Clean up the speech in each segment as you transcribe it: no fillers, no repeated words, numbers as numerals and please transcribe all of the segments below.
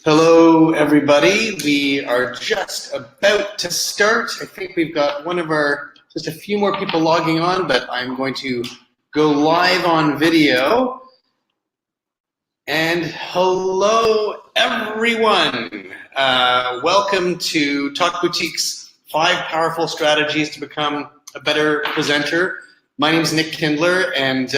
Hello, everybody. We are just about to start. I think we've got just a few more people logging on, but I'm going to go live on video. And hello, everyone. Welcome to Talk Boutique's 5 Powerful Strategies to Become a Better Presenter. My name is Nick Kindler, and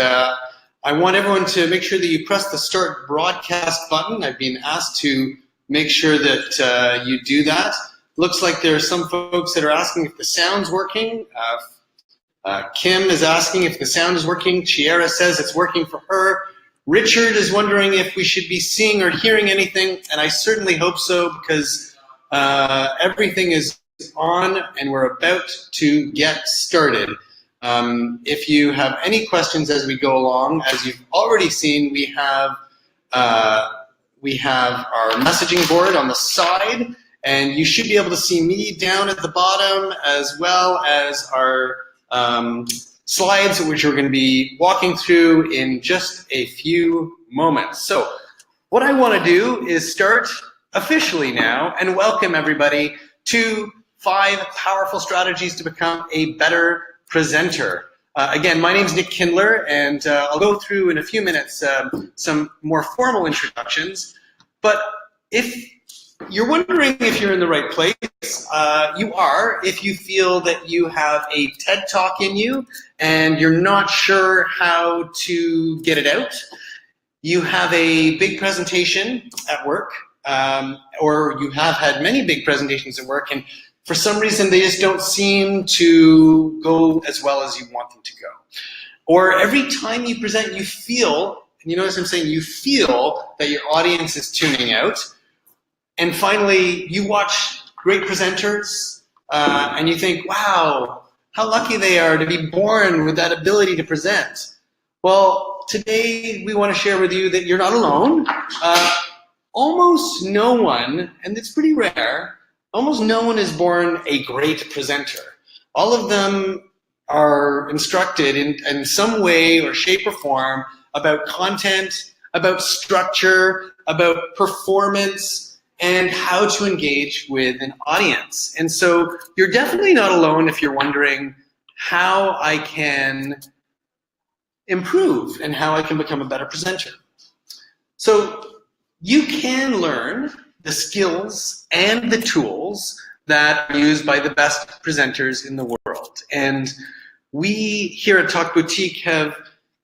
I want everyone to make sure that you press the start broadcast button. I've been asked to make sure that you do that. Looks like there are some folks that are asking if the sound's working. Kim is asking if the sound is working. Chiara says it's working for her. Richard is wondering if we should be seeing or hearing anything, and I certainly hope so, because everything is on and we're about to get started. If you have any questions as we go along, as you've already seen, we have our messaging board on the side, and you should be able to see me down at the bottom, as well as our slides, which we're going to be walking through in just a few moments. So what I want to do is start officially now and welcome everybody to 5 Powerful Strategies to Become a Better Presenter. Again, my name is Nick Kindler, and I'll go through in a few minutes some more formal introductions. But if you're wondering if you're in the right place, you are. If you feel that you have a TED Talk in you and you're not sure how to get it out, you have a big presentation at work, or you have had many big presentations at work, and for some reason they just don't seem to go as well as you want them to go. Or every time you present, you feel, and you notice I'm saying you feel, that your audience is tuning out. And finally, you watch great presenters and you think, wow, how lucky they are to be born with that ability to present. Well, today we want to share with you that you're not alone. Almost no one, and it's pretty rare, almost no one is born a great presenter. All of them are instructed in some way or shape or form about content, about structure, about performance, and how to engage with an audience. And so you're definitely not alone if you're wondering how I can improve and how I can become a better presenter. So you can learn the skills and the tools that are used by the best presenters in the world. And we here at Talk Boutique have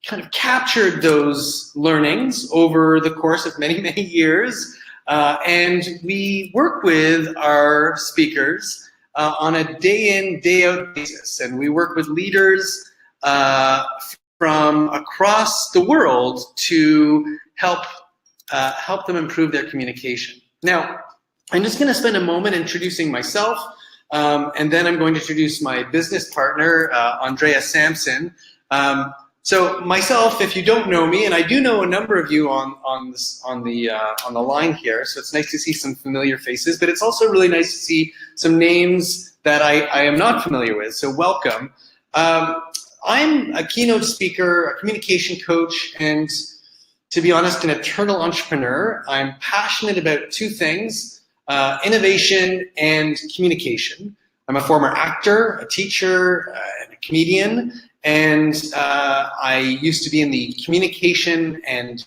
kind of captured those learnings over the course of many, many years. And we work with our speakers on a day-in, day-out basis. And we work with leaders from across the world to help them improve their communication. Now, I'm just going to spend a moment introducing myself, and then I'm going to introduce my business partner, Andrea Sampson. So myself, if you don't know me, and I do know a number of you on the line here, so it's nice to see some familiar faces, but it's also really nice to see some names that I am not familiar with, so welcome. I'm a keynote speaker, a communication coach, and to be honest, an eternal entrepreneur. I'm passionate about 2 things, innovation and communication. I'm a former actor, a teacher, and a comedian, and I used to be in the communication and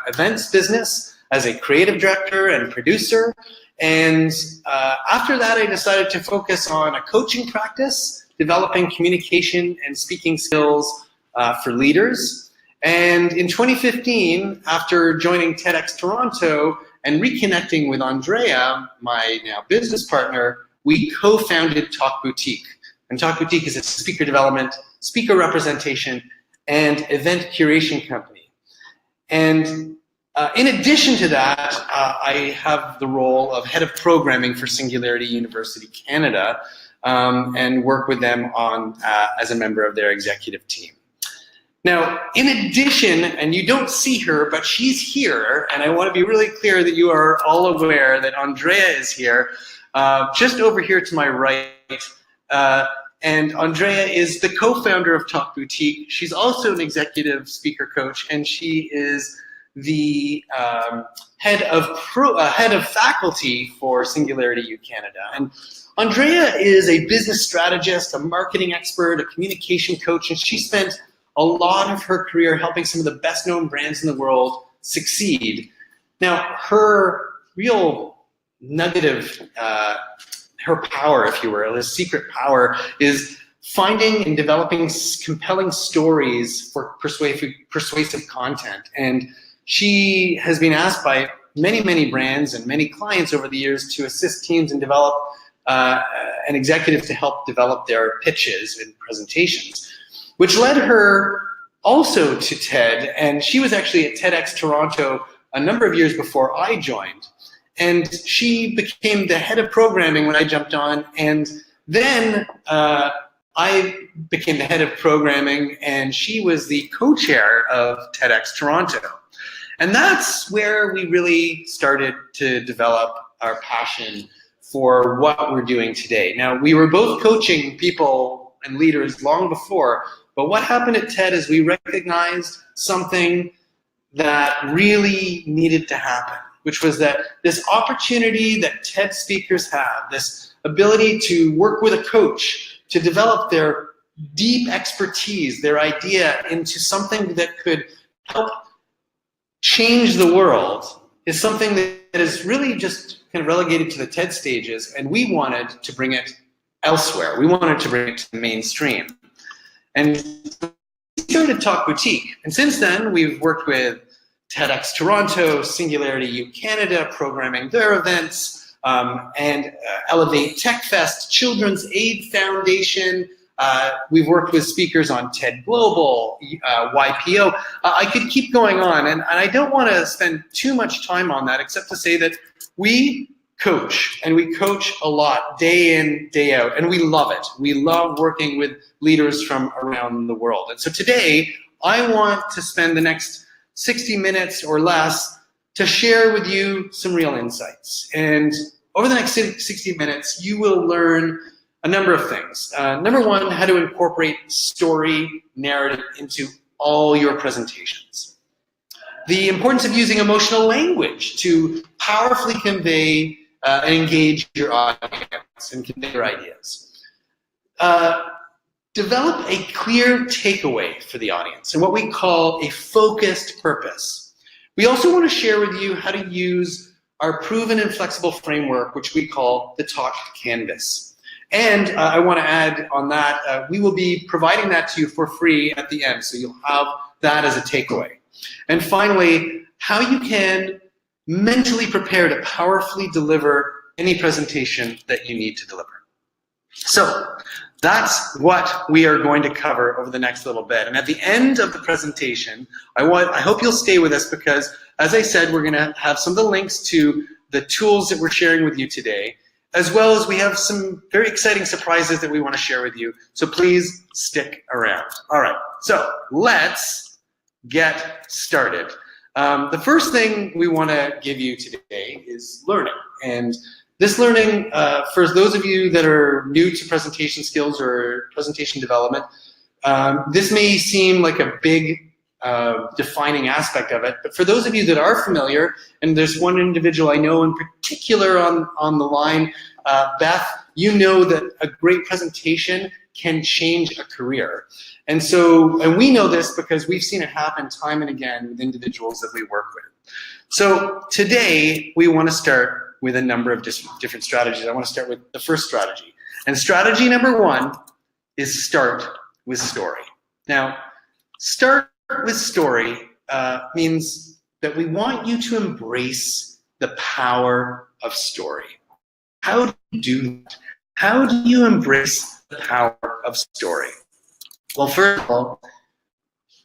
events business as a creative director and producer. And after that, I decided to focus on a coaching practice, developing communication and speaking skills for leaders. And in 2015, after joining TEDx Toronto and reconnecting with Andrea, my now business partner, we co-founded Talk Boutique. And Talk Boutique is a speaker development, speaker representation, and event curation company. And in addition to that, I have the role of head of programming for Singularity University Canada, and work with them on as a member of their executive team. Now, in addition, and you don't see her, but she's here, and I want to be really clear that you are all aware that Andrea is here, just over here to my right. And Andrea is the co-founder of Talk Boutique. She's also an executive speaker coach, and she is the head of faculty for Singularity U Canada. And Andrea is a business strategist, a marketing expert, a communication coach, and she spent a lot of her career helping some of the best known brands in the world succeed. Now, her real nugget of her power, if you will, her secret power, is finding and developing compelling stories for persuasive content. And she has been asked by many, many brands and many clients over the years to assist teams and develop an executive to help develop their pitches and presentations, which led her also to TED. And she was actually at TEDx Toronto a number of years before I joined. And she became the head of programming when I jumped on. And then I became the head of programming, and she was the co-chair of TEDx Toronto. And that's where we really started to develop our passion for what we're doing today. Now, we were both coaching people and leaders long before, but what happened at TED is we recognized something that really needed to happen, which was that this opportunity that TED speakers have, this ability to work with a coach to develop their deep expertise, their idea into something that could help change the world, is something that is really just kind of relegated to the TED stages, and we wanted to bring it elsewhere. We wanted to bring it to the mainstream. And we started Talk Boutique. And since then, we've worked with TEDx Toronto, Singularity U Canada, programming their events, and Elevate Tech Fest, Children's Aid Foundation. We've worked with speakers on TED Global, YPO. I could keep going on, and I don't want to spend too much time on that, except to say that we coach, and we coach a lot, day in, day out, and we love it. We love working with leaders from around the world. And so today, I want to spend the next 60 minutes or less to share with you some real insights. And over the next 60 minutes, you will learn a number of things. Number one, how to incorporate story narrative into all your presentations. The importance of using emotional language to powerfully convey and engage your audience and convey your ideas. Develop a clear takeaway for the audience and what we call a focused purpose. We also want to share with you how to use our proven and flexible framework, which we call the Talk Canvas. And I want to add on that, we will be providing that to you for free at the end, so you'll have that as a takeaway. And finally, how you can mentally prepare to powerfully deliver any presentation that you need to deliver. So that's what we are going to cover over the next little bit. And at the end of the presentation, I hope you'll stay with us because, as I said, we're going to have some of the links to the tools that we're sharing with you today, as well as we have some very exciting surprises that we want to share with you. So please stick around. All right, so let's get started. The first thing we want to give you today is learning. And this learning, for those of you that are new to presentation skills or presentation development, this may seem like a big defining aspect of it, but for those of you that are familiar, and there's one individual I know in particular on the line, Beth, you know that a great presentation can change a career. And we know this because we've seen it happen time and again with individuals that we work with. So today we want to start with a number of different strategies. I want to start with the first strategy. And strategy number one is start with story. Now, start with story means that we want you to embrace the power of story. How do you do that? How do you embrace the power of story? Well, first of all,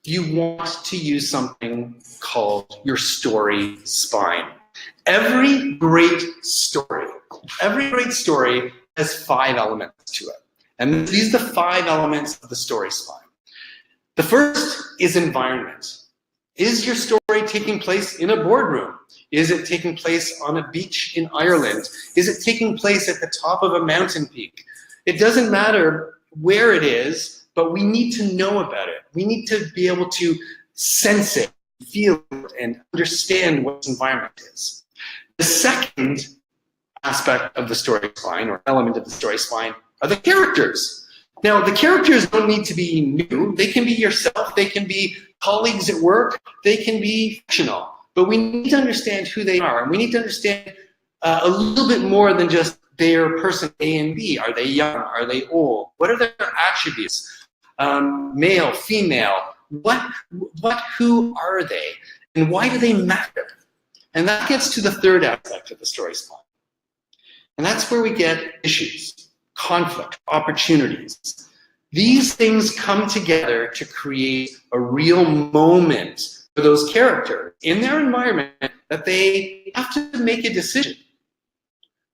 you want to use something called your story spine. Every great story has 5 elements to it. And these are the 5 elements of the story spine. The first is environment. Is your story taking place in a boardroom? Is it taking place on a beach in Ireland? Is it taking place at the top of a mountain peak? It doesn't matter where it is, but we need to know about it. We need to be able to sense it feel it and understand what this environment is. The second aspect of the story spine, or element of the story spine, are the characters. Now, the characters don't need to be new. They can be yourself. They can be colleagues at work. They can be fictional. But we need to understand who they are, and we need to understand a little bit more than just their person A and B. Are they young? Are they old? What are their attributes? Male, female? Who are they? And why do they matter? And that gets to the third aspect of the story spine. And that's where we get issues, conflict, opportunities. These things come together to create a real moment for those characters in their environment that they have to make a decision.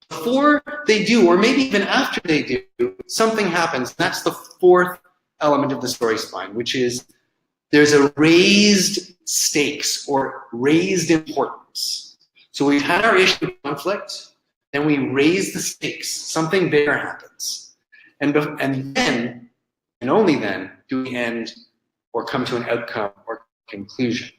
Before they do, or maybe even after they do, something happens. That's the fourth element of the story spine, which is there's a raised stakes or raised importance. So we've had our issue of conflict, then we raise the stakes. Something bigger happens. And then, and only then, do we end or come to an outcome or conclusion.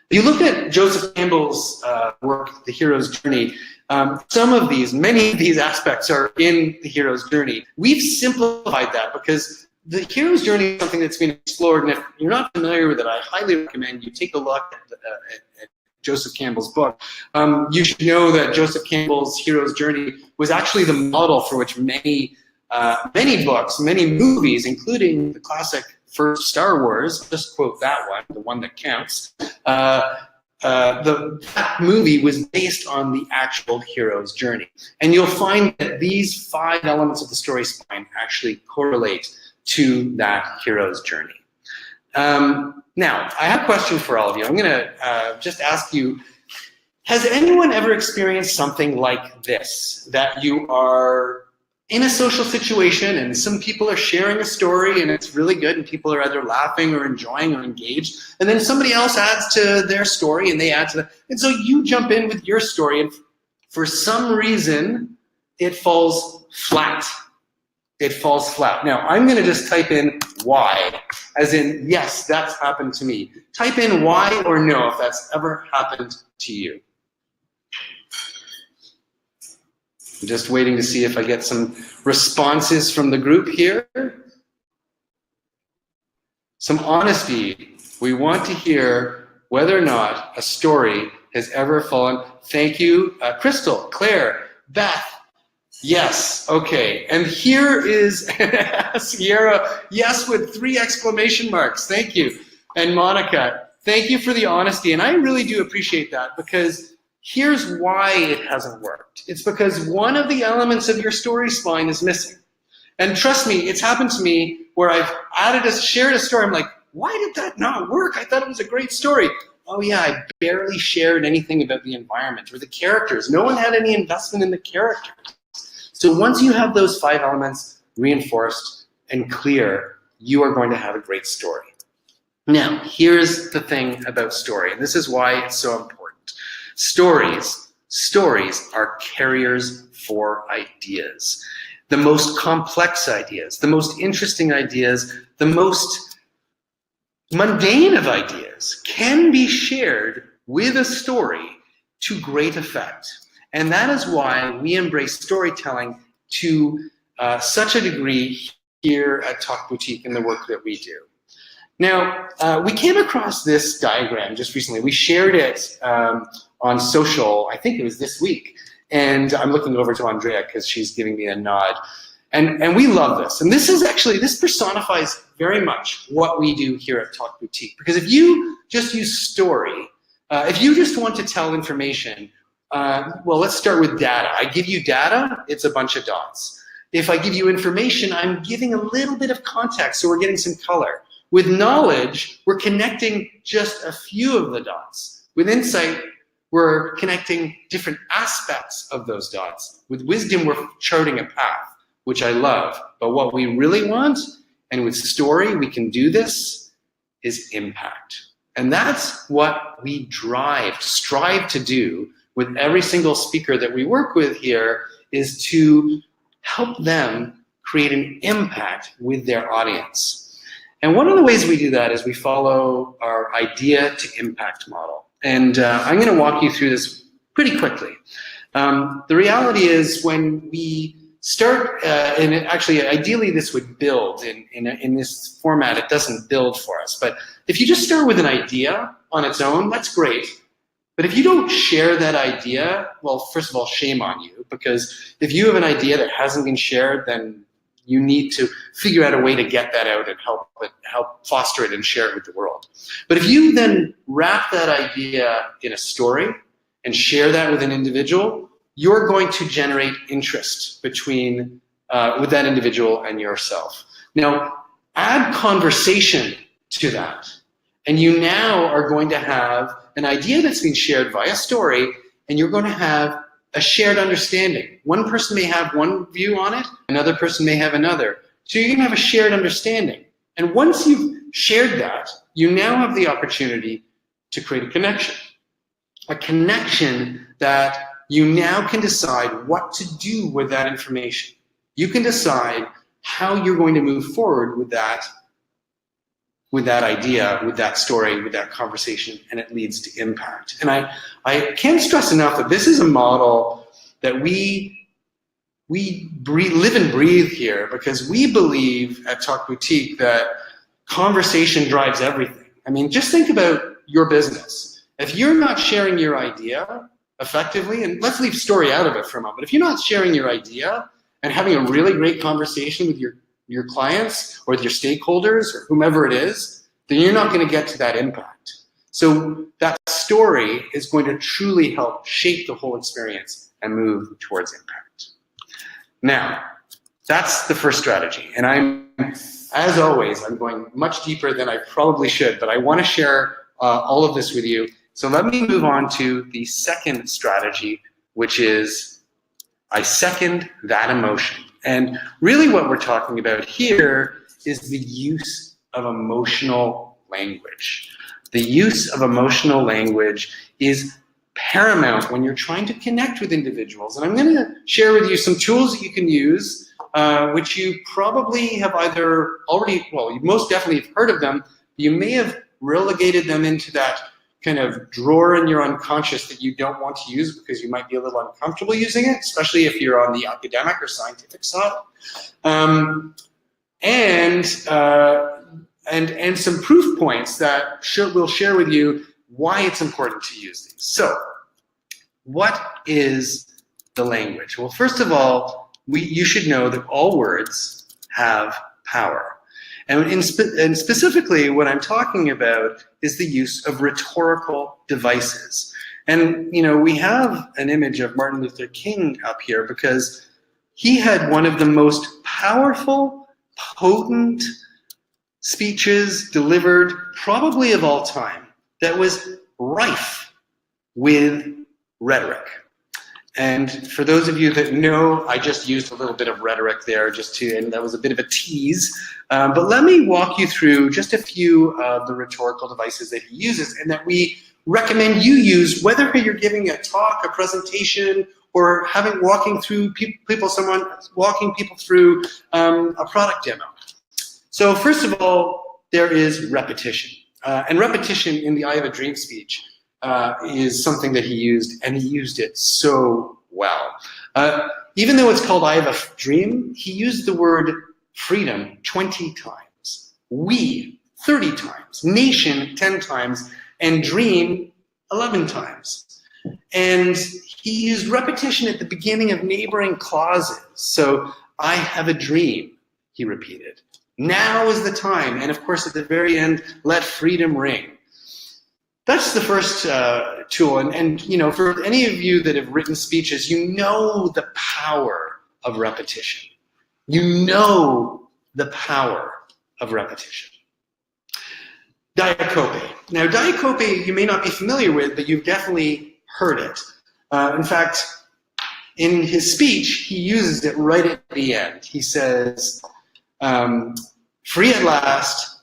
If you look at Joseph Campbell's work, The Hero's Journey, many of these aspects are in The Hero's Journey. We've simplified that because The Hero's Journey is something that's been explored, and if you're not familiar with it, I highly recommend you take a look at Joseph Campbell's book. You should know that Joseph Campbell's Hero's Journey was actually the model for which many books, many movies, including the classic first Star Wars, just quote that one, the one that counts, that movie was based on the actual hero's journey. And you'll find that these 5 elements of the story spine actually correlate to that hero's journey. Now, I have a question for all of you. I'm going to just ask you, has anyone ever experienced something like this, that you are in a social situation and some people are sharing a story and it's really good and people are either laughing or enjoying or engaged, and then somebody else adds to their story and they add to that, and so you jump in with your story and for some reason it falls flat. It falls flat. Now, I'm going to just type in why, as in, yes, that's happened to me. Type in why or no if that's ever happened to you. I'm just waiting to see if I get some responses from the group here. Some honesty. We want to hear whether or not a story has ever fallen. Thank you, Crystal, Claire, Beth. Yes, okay. And here is Sierra, yes, with 3 exclamation marks. Thank you. And Monica, thank you for the honesty. And I really do appreciate that, because here's why it hasn't worked. It's because one of the elements of your story spine is missing. And trust me, it's happened to me where I've shared a story. I'm like, why did that not work? I thought it was a great story. Oh yeah, I barely shared anything about the environment or the characters. No one had any investment in the characters. So once you have those 5 elements reinforced and clear, you are going to have a great story. Now, here's the thing about story, and this is why it's so important. Stories are carriers for ideas. The most complex ideas, the most interesting ideas, the most mundane of ideas can be shared with a story to great effect. And that is why we embrace storytelling to such a degree here at Talk Boutique in the work that we do. Now, we came across this diagram just recently. We shared it on social, I think it was this week. And I'm looking over to Andrea because she's giving me a nod. And we love this. And this personifies very much what we do here at Talk Boutique. Because if you just use story, if you just want to tell information, well, let's start with data. I give you data, it's a bunch of dots. If I give you information, I'm giving a little bit of context, so we're getting some color. With knowledge, we're connecting just a few of the dots. With insight, we're connecting different aspects of those dots. With wisdom, we're charting a path, which I love. But what we really want, and with story, we can do this, is impact. And that's what we strive to do with every single speaker that we work with here, is to help them create an impact with their audience. And one of the ways we do that is we follow our idea to impact model. And I'm going to walk you through this pretty quickly. The reality is when we start, and actually ideally this would build in this format, it doesn't build for us. But if you just start with an idea on its own, that's great. But if you don't share that idea, well, first of all, shame on you, because if you have an idea that hasn't been shared, then you need to figure out a way to get that out and help foster it and share it with the world. But if you then wrap that idea in a story and share that with an individual, you're going to generate interest between with that individual and yourself. Now, add conversation to that, and you now are going to have an idea that's been shared via story, and you're going to have a shared understanding. One person may have one view on it, another person may have another. So you're going to have a shared understanding. And once you've shared that, you now have the opportunity to create a connection. A connection that you now can decide what to do with that information. You can decide how you're going to move forward with that idea, with that story, with that conversation, and it leads to impact. And I can't stress enough that this is a model that we live and breathe here, because we believe at Talk Boutique that conversation drives everything. I mean, just think about your business. If you're not sharing your idea effectively, and let's leave story out of it for a moment, if you're not sharing your idea and having a really great conversation with your clients or with your stakeholders or whomever it is, then you're not going to get to that impact. So that story is going to truly help shape the whole experience and move towards impact. Now, that's the first strategy. And as always, I'm going much deeper than I probably should, but I want to share all of this with you. So let me move on to the second strategy, which is I second that emotion. And really what we're talking about here is the use of emotional language. The use of emotional language is paramount when you're trying to connect with individuals. And I'm going to share with you some tools that you can use, which you probably have either already, well, you most definitely have heard of them. You may have relegated them into that kind of drawer in your unconscious that you don't want to use because you might be a little uncomfortable using it, especially if you're on the academic or scientific side. And some proof points that we'll share with you why it's important to use these. So, what is the language? Well, first of all, you should know that all words have power. And specifically, what I'm talking about is the use of rhetorical devices. And, you know, we have an image of Martin Luther King up here because he had one of the most powerful, potent speeches delivered probably of all time that was rife with rhetoric. And for those of you that know, I just used a little bit of rhetoric there and that was a bit of a tease. But let me walk you through just a few of the rhetorical devices that he uses and that we recommend you use, whether you're giving a talk, a presentation, or walking people through a product demo. So first of all, there is repetition. And repetition in the I Have a Dream speech is something that he used, and he used it so well. Even though it's called I Have a Dream, he used the word freedom 20 times, we 30 times, nation 10 times, and dream 11 times. And he used repetition at the beginning of neighboring clauses. So, I have a dream, he repeated. Now is the time. And of course, at the very end, let freedom ring. That's the first tool, and you know, for any of you that have written speeches, you know the power of repetition. You know the power of repetition. Diacope. Now, diacope you may not be familiar with, but you've definitely heard it. In fact, in his speech, he uses it right at the end. He says, free at last,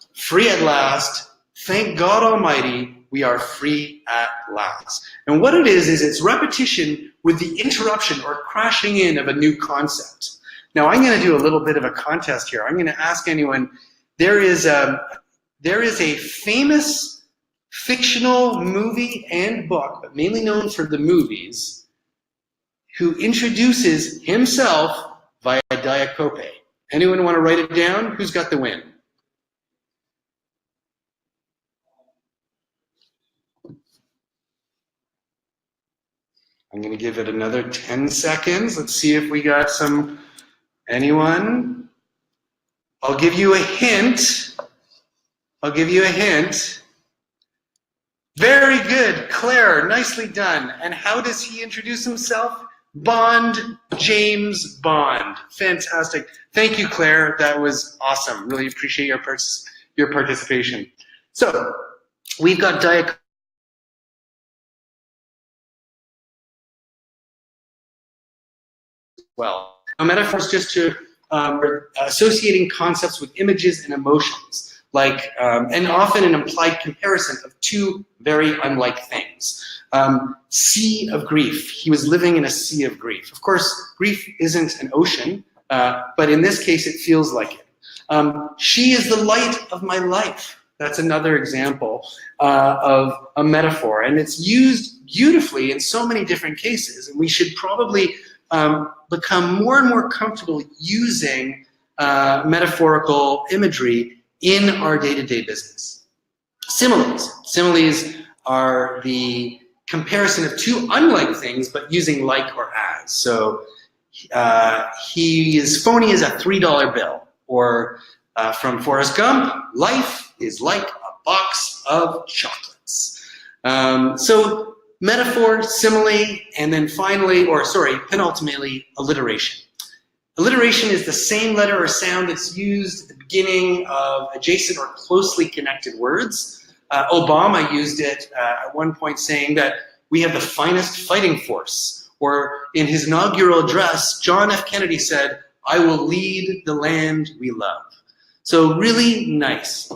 thank God Almighty, we are free at last. And what it is it's repetition with the interruption or crashing in of a new concept. Now, I'm going to do a little bit of a contest here. I'm going to ask anyone there is a famous fictional movie and book, but mainly known for the movies, who introduces himself via Diet Coke. Anyone want to write it down? Who's got the win? I'm going to give it another 10 seconds. Let's see if we got anyone. I'll give you a hint. Very good, Claire, nicely done. And how does he introduce himself? Bond, James Bond. Fantastic. Thank you, Claire. That was awesome. Really appreciate your participation. So, we've got Diet well. A metaphor is just to associating concepts with images and emotions, like, and often an implied comparison of two very unlike things. Sea of grief. He was living in a sea of grief. Of course, grief isn't an ocean, but in this case, it feels like it. She is the light of my life. That's another example of a metaphor, and it's used beautifully in so many different cases, and we should probably become more and more comfortable using metaphorical imagery in our day-to-day business. Similes. Similes are the comparison of two unlike things, but using like or as. So he is phony as a $3 bill. Or from Forrest Gump, life is like a box of chocolates. So metaphor, simile, and then finally, penultimately, alliteration. Alliteration is the same letter or sound that's used at the beginning of adjacent or closely connected words. Obama used it at one point saying that we have the finest fighting force. Or in his inaugural address, John F. Kennedy said, "I will lead the land we love." So really nice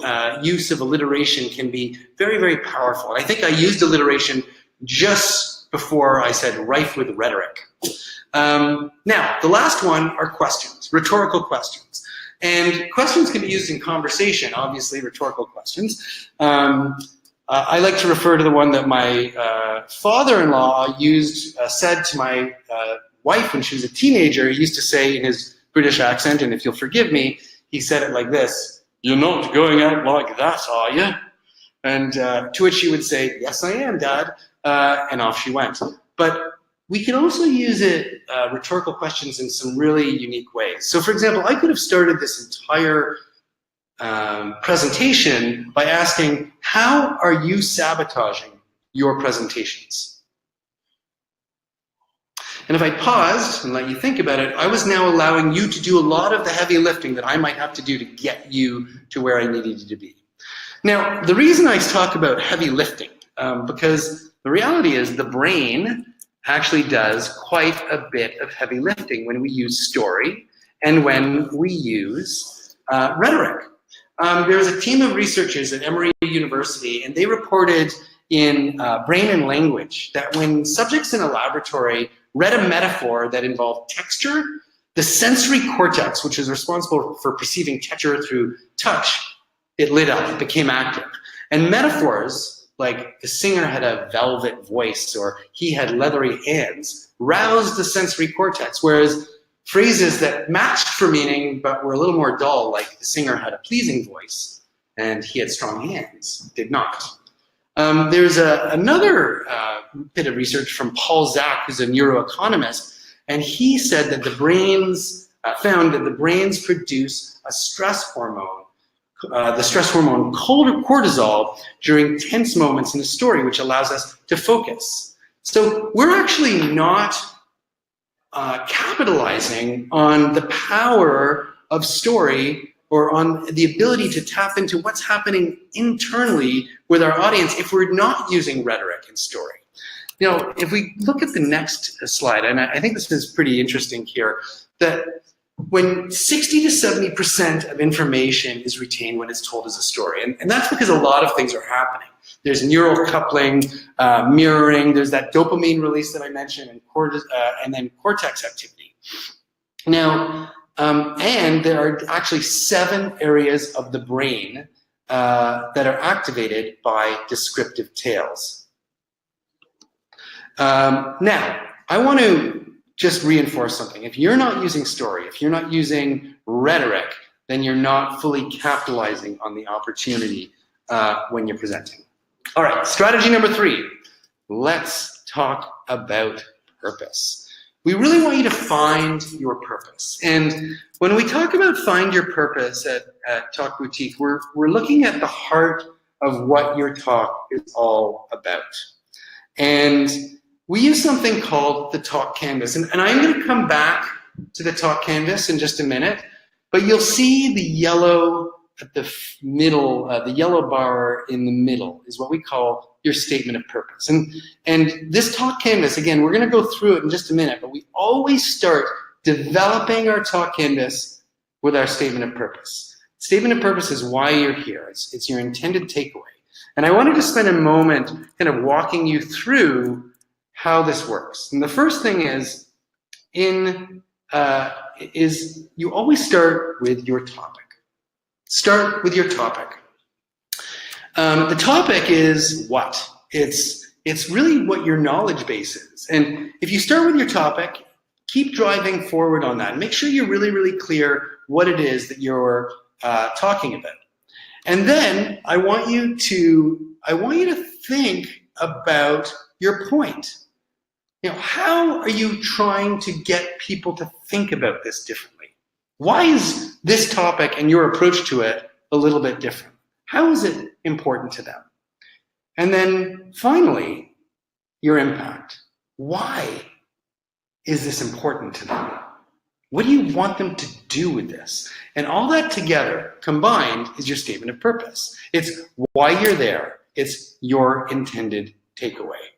use of alliteration can be very, very powerful. And I think I used alliteration just before I said rife with rhetoric. Now, the last one are questions, rhetorical questions. And questions can be used in conversation, obviously, rhetorical questions. I like to refer to the one that my father-in-law said to my wife when she was a teenager. He used to say in his British accent, and if you'll forgive me, he said it like this: "You're not going out like that, are you?" And to which she would say, "Yes, I am, Dad," and off she went. But we can also use rhetorical questions in some really unique ways. So for example, I could have started this entire presentation by asking, how are you sabotaging your presentations? And if I paused and let you think about it, I was now allowing you to do a lot of the heavy lifting that I might have to do to get you to where I needed you to be. Now, the reason I talk about heavy lifting, because the reality is the brain actually does quite a bit of heavy lifting when we use story and when we use rhetoric. There's a team of researchers at Emory University, and they reported in Brain and Language that when subjects in a laboratory read a metaphor that involved texture, the sensory cortex, which is responsible for perceiving texture through touch, it lit up, it became active. And metaphors, like the singer had a velvet voice or he had leathery hands, roused the sensory cortex, whereas phrases that matched for meaning but were a little more dull, like the singer had a pleasing voice and he had strong hands, did not. There's another bit of research from Paul Zak, who's a neuroeconomist, and he said that found that the brains produce a stress hormone, the stress hormone cortisol, during tense moments in the story, which allows us to focus. So we're actually not capitalizing on the power of story or on the ability to tap into what's happening internally with our audience if we're not using rhetoric and story. You know, if we look at the next slide, and I think this is pretty interesting here, that when 60 to 70% of information is retained when it's told as a story, and that's because a lot of things are happening. There's neural coupling, mirroring, there's that dopamine release that I mentioned, and then cortex activity. Now, And there are actually 7 areas of the brain that are activated by descriptive tales. Now, I want to just reinforce something. If you're not using story, if you're not using rhetoric, then you're not fully capitalizing on the opportunity when you're presenting. All right, strategy number 3. Let's talk about purpose. We really want you to find your purpose. And when we talk about find your purpose at Talk Boutique, we're looking at the heart of what your talk is all about. And we use something called the talk canvas. And I'm going to come back to the talk canvas in just a minute, but you'll see the yellow at the middle, the yellow bar in the middle is what we call your statement of purpose. And this talk canvas, again, we're going to go through it in just a minute, but we always start developing our talk canvas with our statement of purpose. Statement of purpose is why you're here. It's your intended takeaway. And I wanted to spend a moment kind of walking you through how this works. And the first thing is you always start with your topic. Start with your topic. The topic is what? It's really what your knowledge base is. And if you start with your topic, keep driving forward on that. Make sure you're really, really clear what it is that you're talking about. And then I want you to think about your point. You know, how are you trying to get people to think about this differently? Why is this topic and your approach to it a little bit different? How is it important to them? And then finally, your impact. Why is this important to them? What do you want them to do with this? And all that together, combined, is your statement of purpose. It's why you're there. It's your intended takeaway.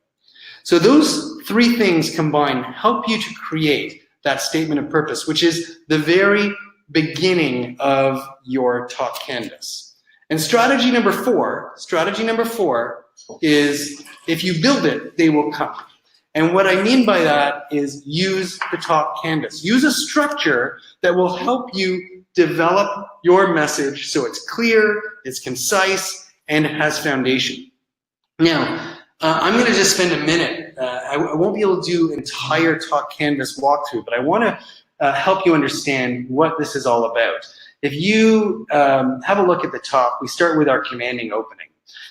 So those 3 things combined help you to create that statement of purpose, which is the very beginning of your talk canvas. And strategy number 4 is if you build it, they will come. And what I mean by that is use the talk canvas. Use a structure that will help you develop your message so it's clear, it's concise, and it has foundation. Now, I'm going to just spend a minute. I won't be able to do entire talk canvas walkthrough, but I want to help you understand what this is all about. If you have a look at the top, we start with our commanding opening.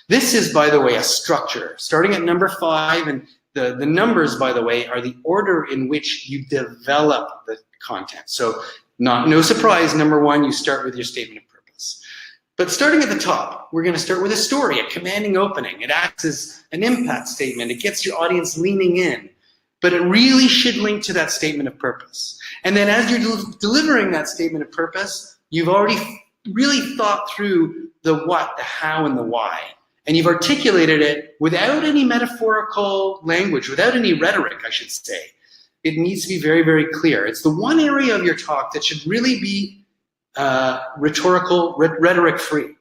This is, by the way, a structure. Starting at number 5, and the numbers, by the way, are the order in which you develop the content. So no surprise, number 1, you start with your statement of purpose. But starting at the top, we're going to start with a story, a commanding opening. It acts as an impact statement. It gets your audience leaning in. But it really should link to that statement of purpose. And then as you're delivering that statement of purpose, you've already really thought through the what, the how, and the why. And you've articulated it without any metaphorical language, without any rhetoric, I should say. It needs to be very, very clear. It's the one area of your talk that should really be rhetoric-free.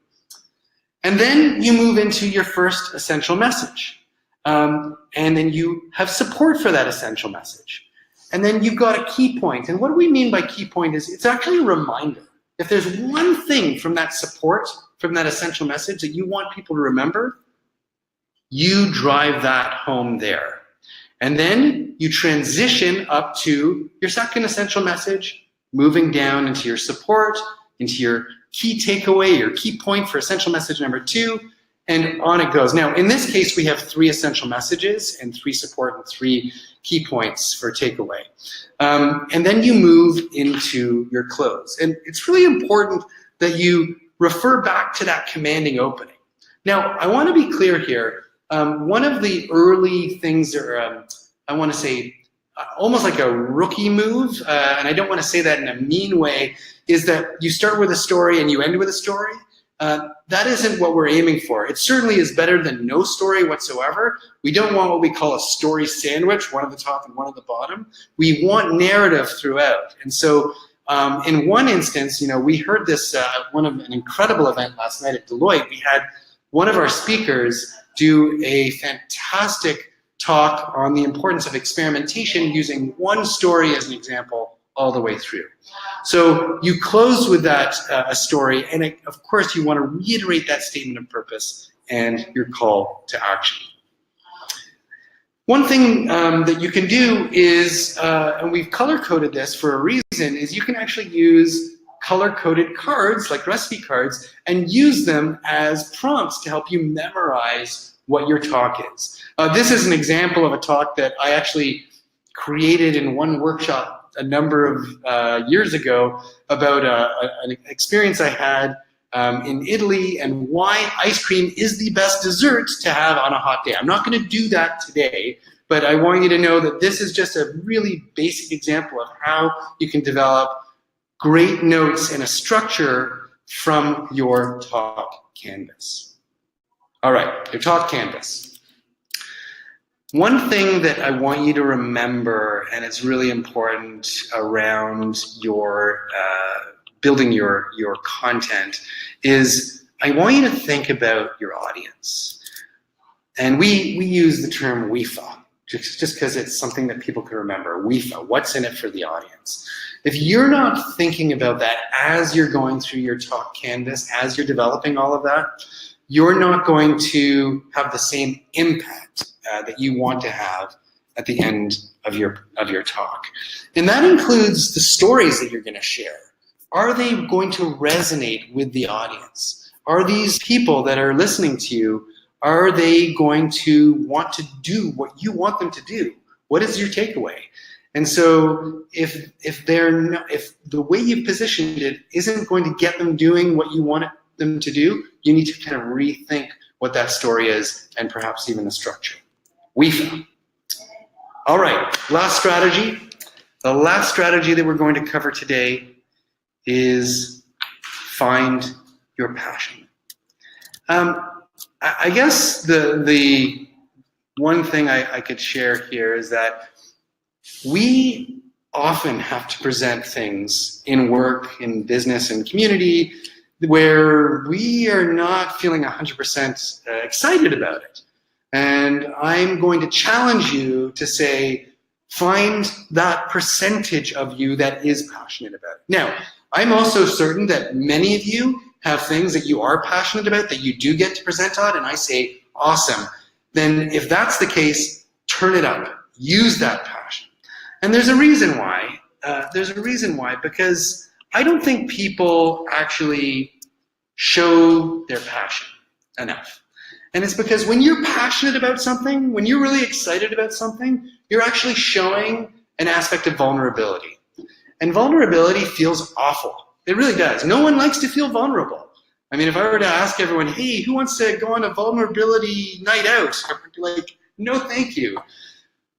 And then you move into your first essential message. And then you have support for that essential message. And then you've got a key point. And what we mean by key point is it's actually a reminder. If there's one thing from that support, from that essential message that you want people to remember, you drive that home there. And then you transition up to your second essential message, moving down into your support, into your key takeaway, your key point for essential message number 2, and on it goes. Now, in this case, we have 3 essential messages and 3 support and 3 key points for takeaway. And then you move into your close. And it's really important that you refer back to that commanding opening. Now, I want to be clear here. One of the early things that I want to say, almost like a rookie move, and I don't want to say that in a mean way, is that you start with a story and you end with a story. That isn't what we're aiming for. It certainly is better than no story whatsoever. We don't want what we call a story sandwich, one at the top and one at the bottom. We want narrative throughout. And so in one instance, we heard this at an incredible event last night at Deloitte. We had one of our speakers do a fantastic talk on the importance of experimentation using one story as an example all the way through. So you close with that a story, and of course you want to reiterate that statement of purpose and your call to action. One thing that you can do is, and we've color-coded this for a reason, is you can actually use color-coded cards, like recipe cards, and use them as prompts to help you memorize what your talk is. This is an example of a talk that I actually created in one workshop a number of years ago about an experience I had in Italy and why ice cream is the best dessert to have on a hot day. I'm not going to do that today, but I want you to know that this is just a really basic example of how you can develop great notes and a structure from your talk canvas. All right, your talk canvas. One thing that I want you to remember, and it's really important around your building your content, is I want you to think about your audience. And we use the term WIFA, just because it's something that people can remember. WIFA, what's in it for the audience? If you're not thinking about that as you're going through your talk canvas, as you're developing all of that, you're not going to have the same impact that you want to have at the end of your talk. And that includes the stories that you're going to share. Are they going to resonate with the audience? Are these people that are listening to you, are they going to want to do what you want them to do? What is your takeaway? And so if the way you've positioned it isn't going to get them doing what you want them to do, you need to kind of rethink what that story is and perhaps even the structure. WIFA. All right, last strategy. The last strategy that we're going to cover today is find your passion. I guess the one thing I could share here is that we often have to present things in work, in business, and community where we are not feeling 100% excited about it. And I'm going to challenge you to say, find that percentage of you that is passionate about it. Now, I'm also certain that many of you have things that you are passionate about that you do get to present on, and I say, awesome. Then if that's the case, turn it up. Use that passion. And there's a reason why. Because I don't think people actually show their passion enough. And it's because when you're passionate about something, when you're really excited about something, you're actually showing an aspect of vulnerability. And vulnerability feels awful. It really does. No one likes to feel vulnerable. I mean, if I were to ask everyone, hey, who wants to go on a vulnerability night out? I'd be like, no, thank you.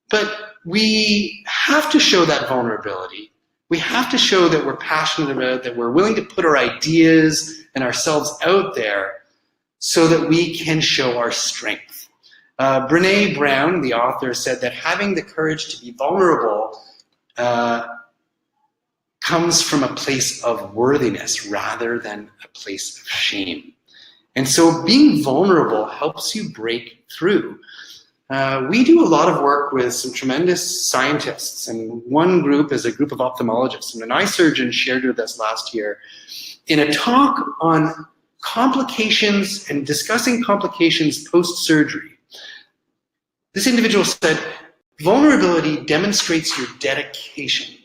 But we have to show that vulnerability. We have to show that we're passionate about it, that we're willing to put our ideas and ourselves out there so that we can show our strength. Brené Brown, the author, said that having the courage to be vulnerable comes from a place of worthiness rather than a place of shame. And so being vulnerable helps you break through. We do a lot of work with some tremendous scientists, and one group is a group of ophthalmologists, and an eye surgeon shared with us last year in a talk on complications and discussing complications post-surgery. This individual said, vulnerability demonstrates your dedication,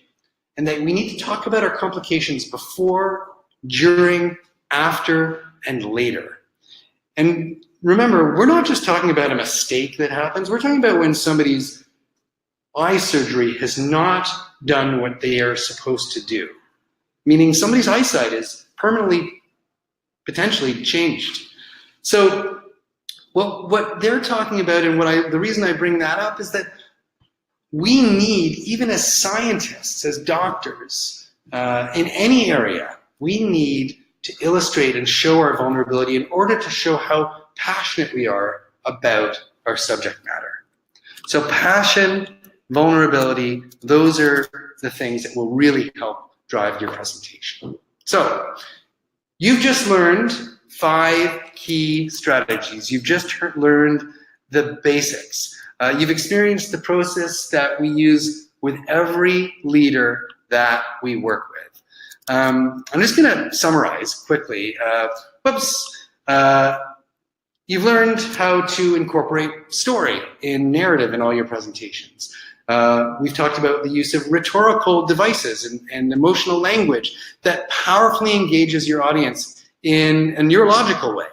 and that we need to talk about our complications before, during, after, and later. And remember, we're not just talking about a mistake that happens. We're talking about when somebody's eye surgery has not done what they are supposed to do, meaning somebody's eyesight is permanently, potentially changed. So what they're talking about, and the reason I bring that up is that we need, even as scientists, as doctors, in any area, we need to illustrate and show our vulnerability in order to show how passionate we are about our subject matter. So passion, vulnerability, those are the things that will really help drive your presentation. So you've just learned 5 key strategies. You've just learned the basics. You've experienced the process that we use with every leader that we work with. I'm just going to summarize quickly. You've learned how to incorporate story in narrative in all your presentations. We've talked about the use of rhetorical devices and emotional language that powerfully engages your audience in a neurological way.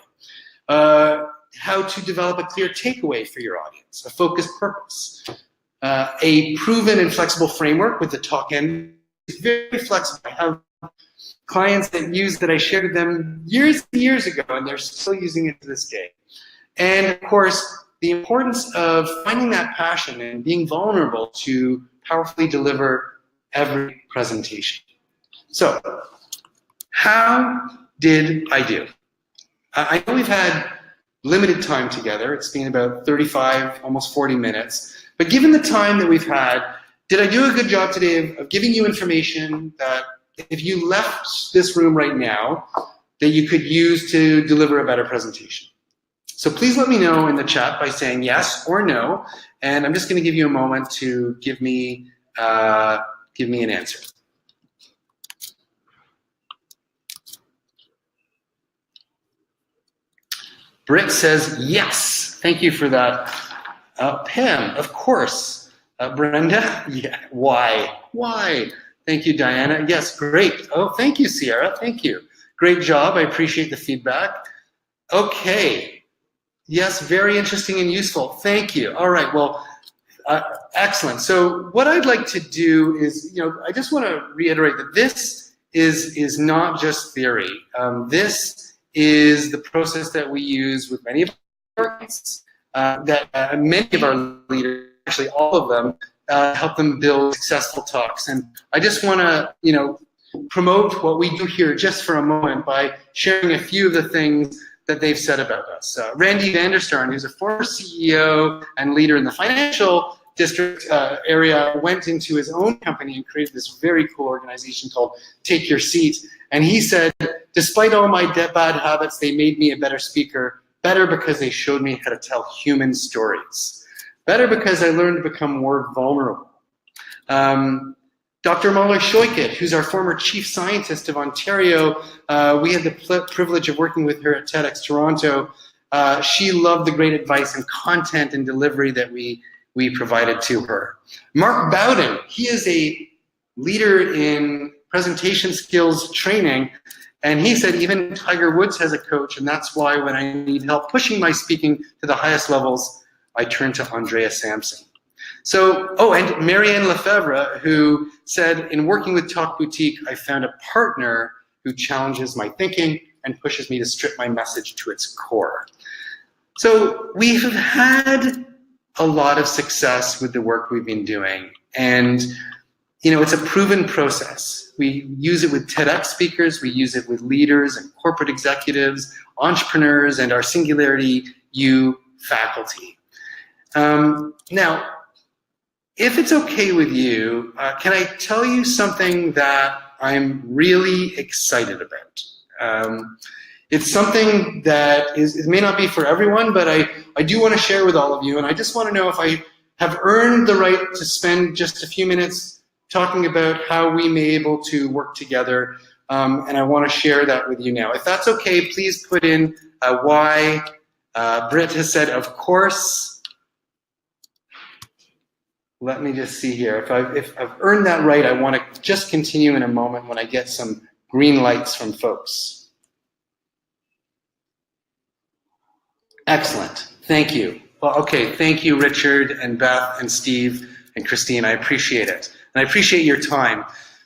How to develop a clear takeaway for your audience, a focused purpose. A proven and flexible framework with the talk end is very flexible. I have clients that I shared with them years and years ago, and they're still using it to this day. And of course, the importance of finding that passion and being vulnerable to powerfully deliver every presentation. So, how did I do? I know we've had limited time together. It's been about 35, almost 40 minutes. But given the time that we've had, did I do a good job today of giving you information that if you left this room right now, that you could use to deliver a better presentation? So please let me know in the chat by saying yes or no, and I'm just going to give you a moment to give me an answer. Britt says yes. Thank you for that. Pam, of course. Brenda, yeah. Why? Why? Thank you, Diana. Yes, great. Oh, thank you, Sierra. Thank you. Great job. I appreciate the feedback. Okay. Yes, very interesting and useful. Thank you. All right. Well, excellent. So what I'd like to do is, I just want to reiterate that this is not just theory. This is the process that we use with many of our clients, that many of our leaders, actually all of them, help them build successful talks. And I just want to, promote what we do here just for a moment by sharing a few of the things that they've said about us. Randy Vanderstarn, who's a former CEO and leader in the financial district area, went into his own company and created this very cool organization called Take Your Seat. And he said, despite all my bad habits, they made me a better speaker, better because they showed me how to tell human stories, better because I learned to become more vulnerable. Dr. Molly Shoykit, who's our former chief scientist of Ontario, we had the privilege of working with her at TEDx Toronto. She loved the great advice and content and delivery that we provided to her. Mark Bowden, he is a leader in presentation skills training, and he said even Tiger Woods has a coach, and that's why when I need help pushing my speaking to the highest levels, I turn to Andrea Sampson. So, and Marianne Lefebvre, who said, in working with Talk Boutique, I found a partner who challenges my thinking and pushes me to strip my message to its core. So we've had a lot of success with the work we've been doing, and it's a proven process. We use it with TEDx speakers, we use it with leaders and corporate executives, entrepreneurs, and our Singularity U faculty. Now, if it's okay with you, can I tell you something that I'm really excited about? It's something that it may not be for everyone, but I do want to share with all of you, and I just want to know if I have earned the right to spend just a few minutes talking about how we may be able to work together, and I want to share that with you now. If that's okay, please put in why. Britt has said, of course. Let me just see here. If I've earned that right, I want to just continue in a moment when I get some green lights from folks. Excellent. Thank you. Well, okay. Thank you, Richard and Beth and Steve and Christine. I appreciate it. And I appreciate your time.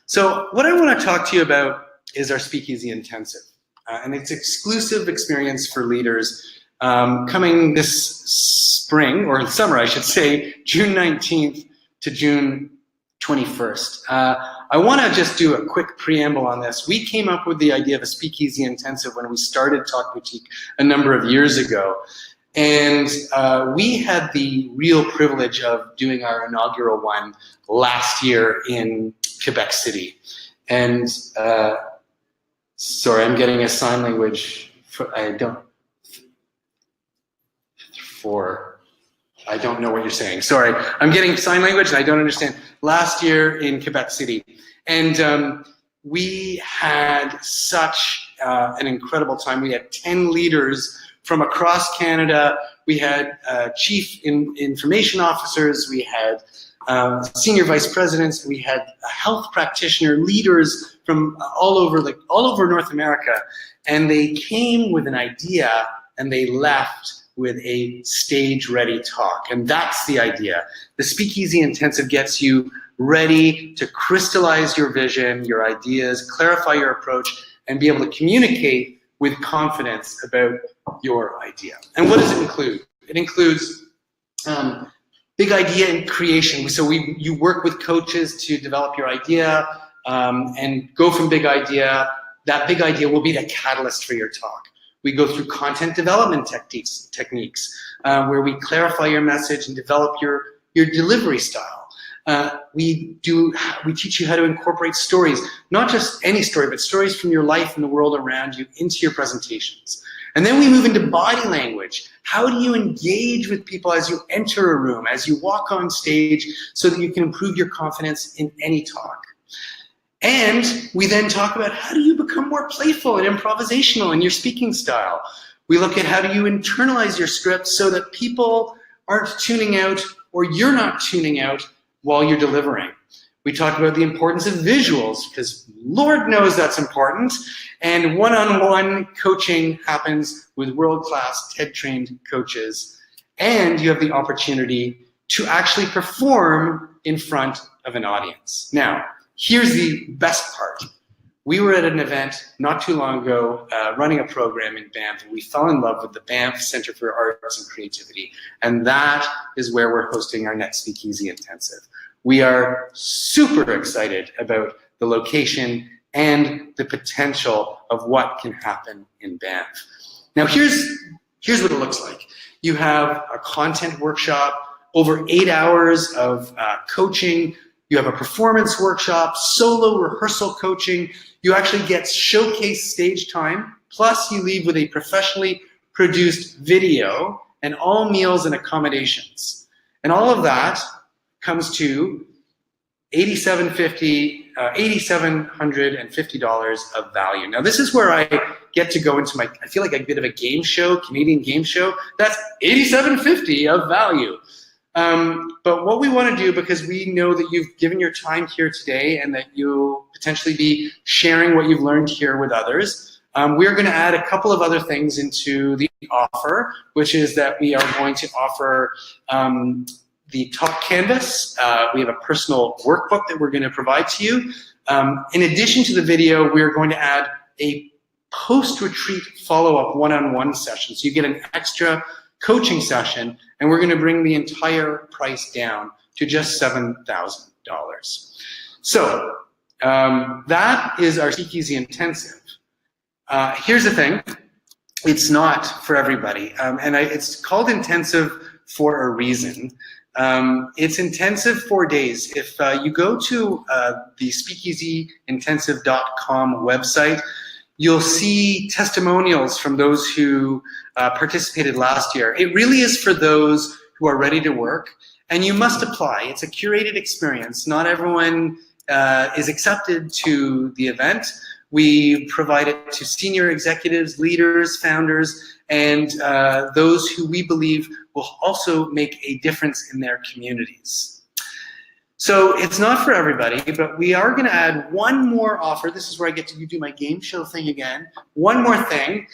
So what I want to talk to you about is our Speakeasy Intensive. And it's exclusive experience for leaders coming this spring, or summer, I should say, June 19th to June 21st. I want to just do a quick preamble on this. We came up with the idea of a Speakeasy Intensive when we started Talk Boutique a number of years ago. And we had the real privilege of doing our inaugural one last year in Quebec City. And sorry, I'm getting a sign language. I don't know what you're saying. Sorry, I'm getting sign language and I don't understand. Last year in Quebec City. And we had such an incredible time. We had 10 leaders from across Canada. We had chief information officers. We had senior vice presidents. We had health practitioner leaders from all over North America. And they came with an idea and they left with a stage-ready talk. And that's the idea. The Speakeasy Intensive gets you ready to crystallize your vision, your ideas, clarify your approach, and be able to communicate with confidence about your idea. And what does it include? It includes big idea and creation. So you work with coaches to develop your idea and go from big idea. That big idea will be the catalyst for your talk. We go through content development techniques where we clarify your message and develop your delivery style. We teach you how to incorporate stories, not just any story, but stories from your life and the world around you into your presentations. And then we move into body language. How do you engage with people as you enter a room, as you walk on stage, so that you can improve your confidence in any talk? And we then talk about how do you become more playful and improvisational in your speaking style. We look at how do you internalize your script so that people aren't tuning out or you're not tuning out while you're delivering. We talk about the importance of visuals because Lord knows that's important. And one-on-one coaching happens with world-class TED-trained coaches. And you have the opportunity to actually perform in front of an audience. Now, here's the best part. We were at an event not too long ago running a program in Banff, and we fell in love with the Banff Center for Arts and Creativity. And that is where we're hosting our next Speakeasy Intensive. We are super excited about the location and the potential of what can happen in Banff. Now here's what it looks like. You have a content workshop, over 8 hours of coaching. You have a performance workshop, solo rehearsal coaching. You actually get showcase stage time, plus you leave with a professionally produced video and all meals and accommodations. And all of that comes to $8,750 of value. Now this is where I get to go into I feel like a bit of a game show, Canadian game show. That's $8,750 of value. But what we want to do, because we know that you've given your time here today and that you'll potentially be sharing what you've learned here with others, we're going to add a couple of other things into the offer, which is that we are going to offer the talk canvas. We have a personal workbook that we're going to provide to you. In addition to the video, we're going to add a post-retreat follow-up one-on-one session. So you get an extra coaching session, and we're going to bring the entire price down to just $7,000. So that is our Speakeasy Intensive. Here's the thing. It's not for everybody, and it's called intensive for a reason. It's intensive 4 days. If you go to the speakeasyintensive.com website, you'll see testimonials from those who participated last year. It really is for those who are ready to work, and you must apply. It's a curated experience. Not everyone is accepted to the event. We provide it to senior executives, leaders, founders, and those who we believe will also make a difference in their communities. So it's not for everybody, but we are going to add one more offer. This is where I get to do my game show thing again. One more thing.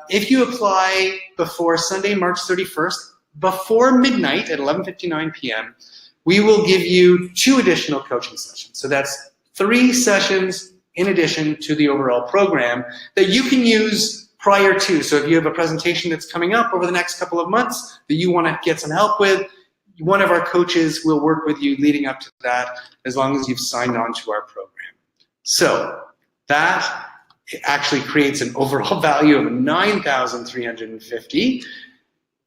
If you apply before Sunday, March 31st, before midnight at 11:59 p.m., we will give you 2 additional coaching sessions. So that's 3 sessions in addition to the overall program that you can use prior to. So if you have a presentation that's coming up over the next couple of months that you want to get some help with, one of our coaches will work with you leading up to that as long as you've signed on to our program. So that actually creates an overall value of $9,350,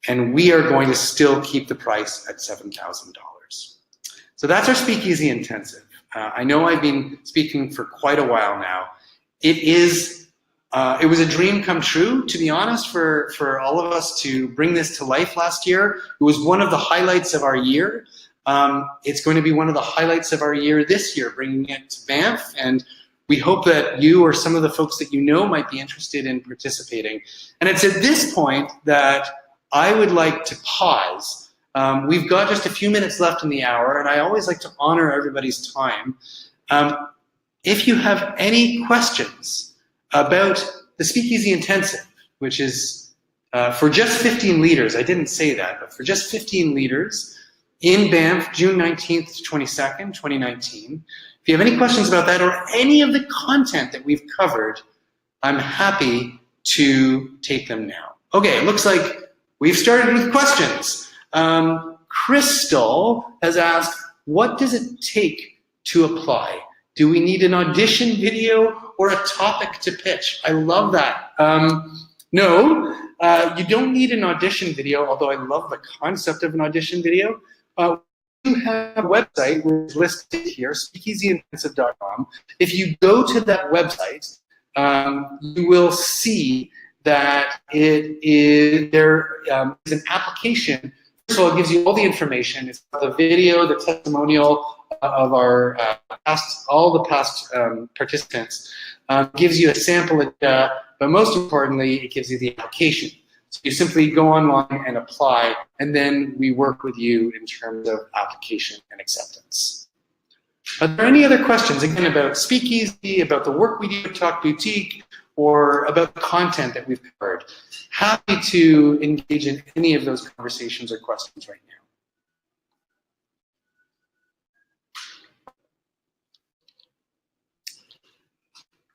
and we are going to still keep the price at $7,000. So that's our Speakeasy Intensive. I know I've been speaking for quite a while now. It is It was a dream come true, to be honest, for all of us to bring this to life last year. It was one of the highlights of our year. It's going to be one of the highlights of our year this year, bringing it to Banff, and we hope that you or some of the folks that you know might be interested in participating. And it's at this point that I would like to pause. We've got just a few minutes left in the hour, and I always like to honor everybody's time. If you have any questions about the Speakeasy Intensive, which is for just 15 leaders, I didn't say that, but for just 15 leaders in Banff, June 19th to 22nd, 2019. If you have any questions about that or any of the content that we've covered, I'm happy to take them now. Okay, it looks like we've started with questions. Crystal has asked, what does it take to apply? Do we need an audition video or a topic to pitch? I love that. No, you don't need an audition video, although I love the concept of an audition video. You have a website which is listed here, speakeasyintensive.com. If you go to that website, you will see that there is an application. First of all, it gives you all the information. It's the video, the testimonial of our all the past participants. Gives you a sample of data, but most importantly, it gives you the application. So you simply go online and apply, and then we work with you in terms of application and acceptance. Are there any other questions, again, about Speakeasy, about the work we do at Talk Boutique, or about the content that we've covered? Happy to engage in any of those conversations or questions right now.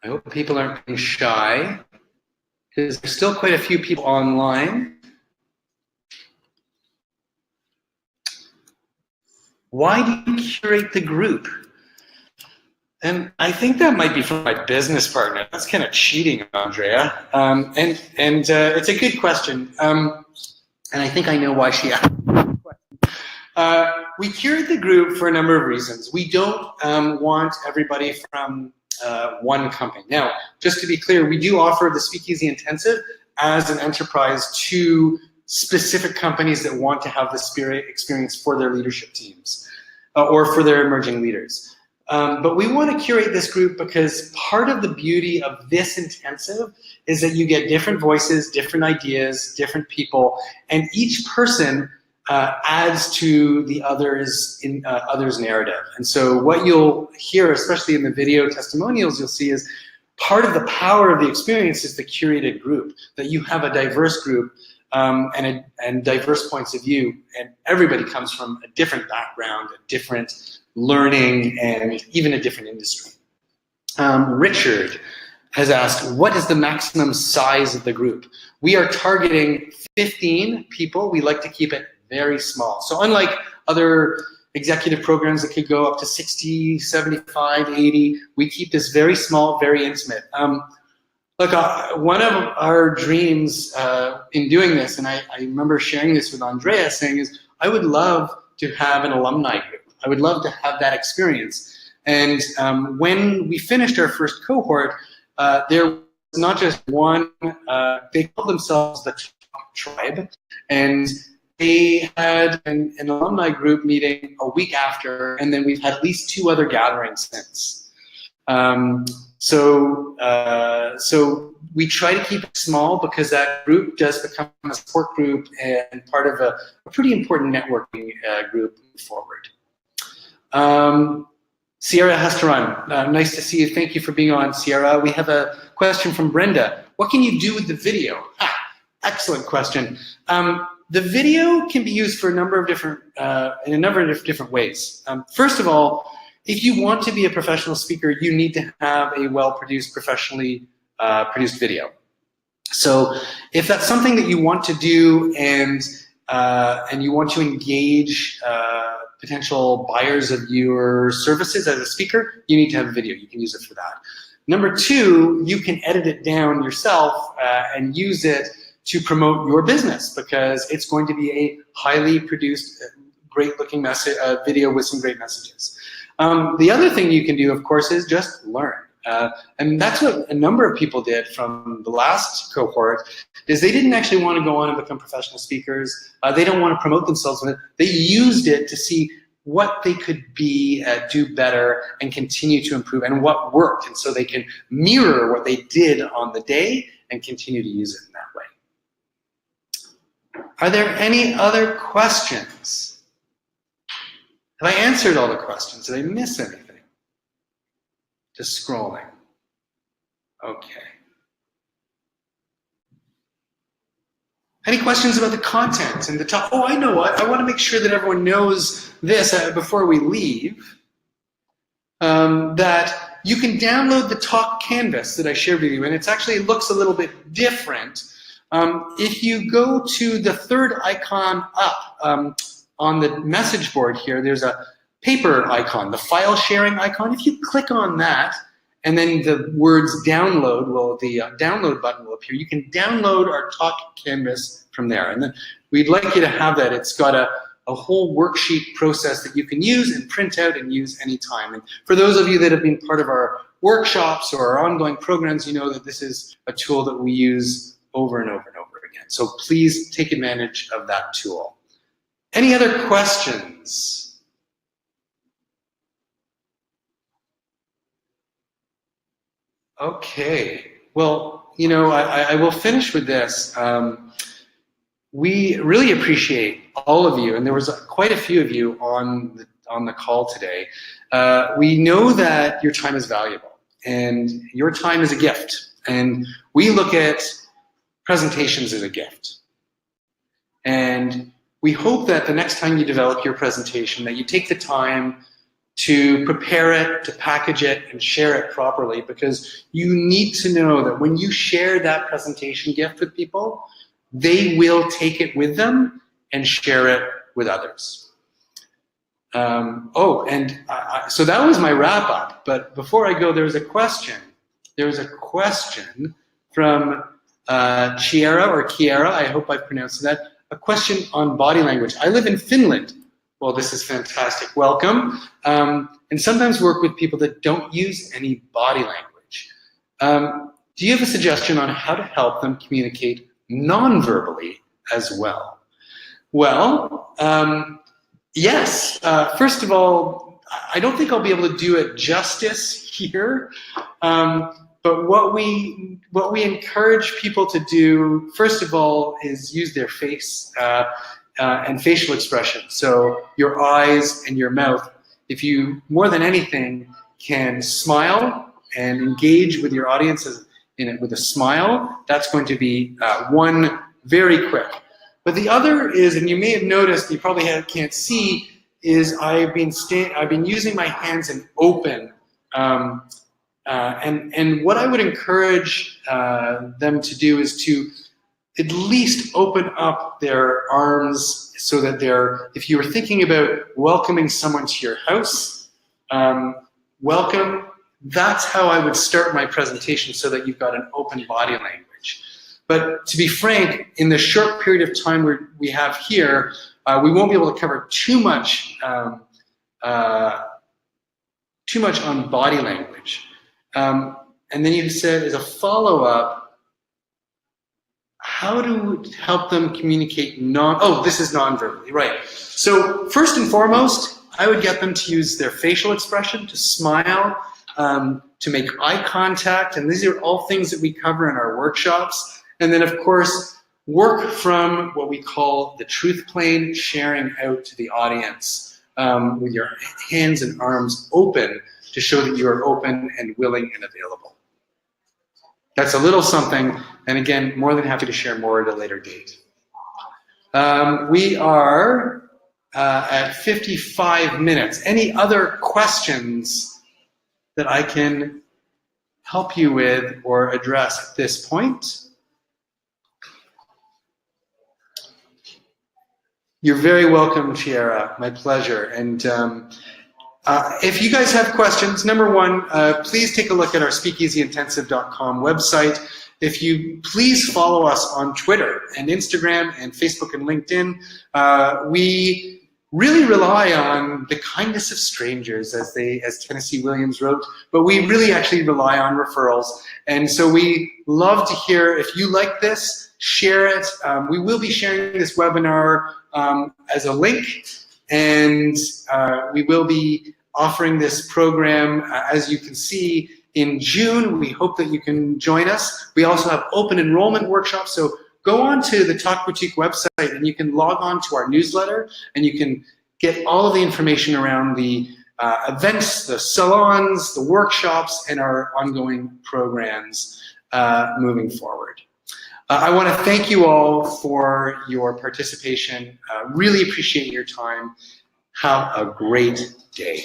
I hope people aren't being shy, because there's still quite a few people online. Why do you curate the group? And I think that might be from my business partner. That's kind of cheating, Andrea. It's a good question. And I think I know why she asked the question. We curate the group for a number of reasons. We don't want everybody from one company. Now, just to be clear, we do offer the Speakeasy Intensive as an enterprise to specific companies that want to have the spirit experience for their leadership teams or for their emerging leaders. But we want to curate this group because part of the beauty of this intensive is that you get different voices, different ideas, different people, and each person adds to the other's narrative. And so what you'll hear, especially in the video testimonials, you'll see is part of the power of the experience is the curated group, that you have a diverse group and diverse points of view, and everybody comes from a different background, a different learning, and even a different industry. Richard has asked, what is the maximum size of the group? We are targeting 15 people. We like to keep it very small. So unlike other executive programs that could go up to 60, 75, 80, we keep this very small, very intimate. Look, one of our dreams in doing this, and I remember sharing this with Andrea, saying is, I would love to have an alumni group. I would love to have that experience. And when we finished our first cohort, there was not just one, they called themselves the Tribe, and they had an alumni group meeting a week after, and then we've had at least 2 other gatherings since. So we try to keep it small because that group does become a support group and part of a pretty important networking group moving forward. Sierra Hesteron, nice to see you. Thank you for being on, Sierra. We have a question from Brenda. What can you do with the video? Excellent question. The video can be used for a number of different, in a number of different ways. First of all, if you want to be a professional speaker, you need to have a well-produced, professionally produced video. So if that's something that you want to do and you want to engage potential buyers of your services as a speaker, you need to have a video. You can use it for that. Number 2, you can edit it down yourself and use it to promote your business because it's going to be a highly produced, great-looking video with some great messages. The other thing you can do, of course, is just learn. And that's what a number of people did from the last cohort, is they didn't actually want to go on and become professional speakers. They don't want to promote themselves with it. They used it to see what they could be, do better, and continue to improve, and what worked. And so they can mirror what they did on the day and continue to use it in that way. Are there any other questions? Have I answered all the questions? Did I miss anything? Just scrolling. Okay. Any questions about the content and the top? Oh, I know what. I want to make sure that everyone knows this before we leave. That you can download the talk canvas that I shared with you, and it looks a little bit different. If you go to the third icon up on the message board here, there's a paper icon, the file sharing icon. If you click on that, and then the words download, the download button will appear. You can download our talk canvas from there. And then we'd like you to have that. It's got a whole worksheet process that you can use and print out and use anytime. And for those of you that have been part of our workshops or our ongoing programs, you know that this is a tool that we use over and over and over again. So please take advantage of that tool. Any other questions? Okay, well, you know, I will finish with this. We really appreciate all of you, and there was quite a few of you on the call today. We know that your time is valuable, and your time is a gift, and we look at presentations as a gift. And we hope that the next time you develop your presentation, that you take the time to prepare it, to package it, and share it properly, because you need to know that when you share that presentation gift with people, they will take it with them and share it with others. So that was my wrap up, but before I go, there was a question. There was a question from Chiara, I hope I pronounced that, a question on body language. I live in Finland. Well, this is fantastic. Welcome. And sometimes work with people that don't use any body language. Do you have a suggestion on how to help them communicate non-verbally as well? Well, yes. First of all, I don't think I'll be able to do it justice here. But what we encourage people to do, first of all, is use their face and facial expression. So your eyes and your mouth. If you, more than anything, can smile and engage with your audiences with a smile, that's going to be one very quick. But the other is, and you may have noticed, you probably can't see, is I've been using my hands in open. And what I would encourage them to do is to at least open up their arms so that if you were thinking about welcoming someone to your house, welcome, that's how I would start my presentation, so that you've got an open body language. But to be frank, in the short period of time we have here, we won't be able to cover too much on body language. And then you said, as a follow-up, how to help them communicate this is non-verbally, right. So first and foremost, I would get them to use their facial expression, to smile, to make eye contact, and these are all things that we cover in our workshops. And then, of course, work from what we call the truth plane, sharing out to the audience with your hands and arms open to show that you are open and willing and available. That's a little something, and again, more than happy to share more at a later date. We are at 55 minutes. Any other questions that I can help you with or address at this point? You're very welcome, Chiara. My pleasure. And if you guys have questions, number one, please take a look at our speakeasyintensive.com website. If you please follow us on Twitter and Instagram and Facebook and LinkedIn. We really rely on the kindness of strangers, as Tennessee Williams wrote, but we really actually rely on referrals. And so we love to hear if you like this, share it. We will be sharing this webinar as a link, and we will be offering this program, as you can see, in June. We hope that you can join us. We also have open enrollment workshops, so go on to the Talk Boutique website and you can log on to our newsletter and you can get all of the information around the events, the salons, the workshops, and our ongoing programs moving forward. I want to thank you all for your participation. Really appreciate your time. Have a great day.